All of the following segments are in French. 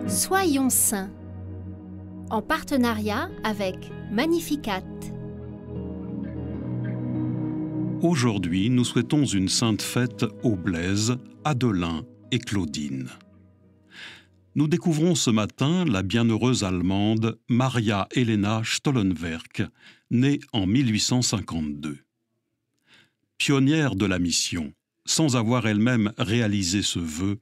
Soyons saints, en partenariat avec Magnificat. Aujourd'hui, nous souhaitons une sainte fête aux Blaise, Adelin et Claudine. Nous découvrons ce matin la bienheureuse Allemande Maria Helena Stollenwerk, née en 1852. Pionnière de la mission, sans avoir elle-même réalisé ce vœu,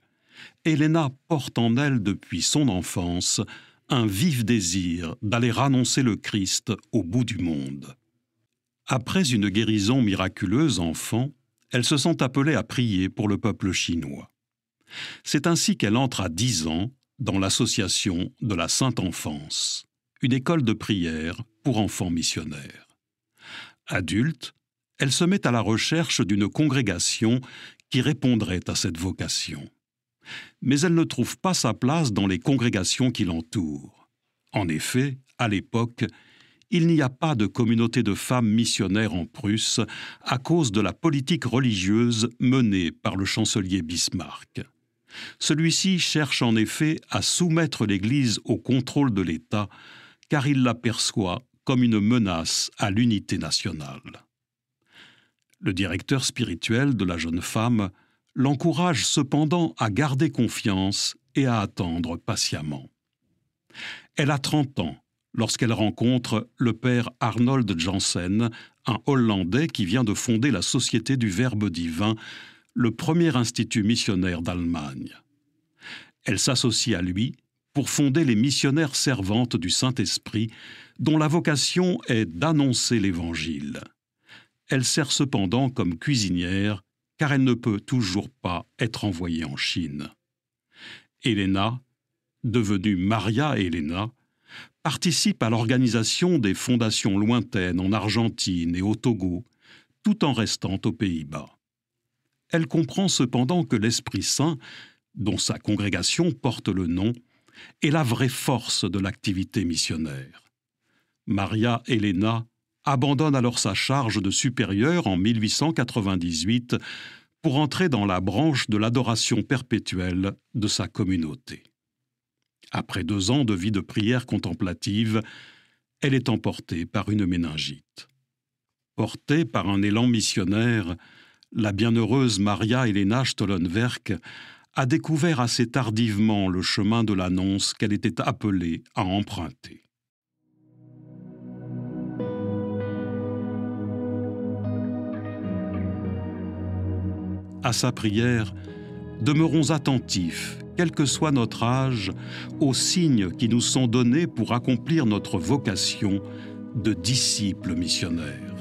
Helena porte en elle depuis son enfance un vif désir d'aller annoncer le Christ au bout du monde. Après une guérison miraculeuse enfant, elle se sent appelée à prier pour le peuple chinois. C'est ainsi qu'elle entre à 10 ans dans l'association de la Sainte Enfance, une école de prière pour enfants missionnaires. Adulte, elle se met à la recherche d'une congrégation qui répondrait à cette vocation. Mais elle ne trouve pas sa place dans les congrégations qui l'entourent. En effet, à l'époque, il n'y a pas de communauté de femmes missionnaires en Prusse à cause de la politique religieuse menée par le chancelier Bismarck. Celui-ci cherche en effet à soumettre l'Église au contrôle de l'État, car il la perçoit comme une menace à l'unité nationale. Le directeur spirituel de la jeune femme l'encourage cependant à garder confiance et à attendre patiemment. Elle a 30 ans lorsqu'elle rencontre le père Arnold Janssen, un Hollandais qui vient de fonder la Société du Verbe divin, le premier institut missionnaire d'Allemagne. Elle s'associe à lui pour fonder les missionnaires servantes du Saint-Esprit, dont la vocation est d'annoncer l'Évangile. Elle sert cependant comme cuisinière, car elle ne peut toujours pas être envoyée en Chine. Helena, devenue Maria Helena, participe à l'organisation des fondations lointaines en Argentine et au Togo, tout en restant aux Pays-Bas. Elle comprend cependant que l'Esprit Saint, dont sa congrégation porte le nom, est la vraie force de l'activité missionnaire. Maria Helena abandonne alors sa charge de supérieure en 1898 pour entrer dans la branche de l'adoration perpétuelle de sa communauté. Après 2 ans de vie de prière contemplative, elle est emportée par une méningite. Portée par un élan missionnaire, la bienheureuse Maria Helena Stollenwerk a découvert assez tardivement le chemin de l'annonce qu'elle était appelée à emprunter. À sa prière, demeurons attentifs, quel que soit notre âge, aux signes qui nous sont donnés pour accomplir notre vocation de disciples missionnaires.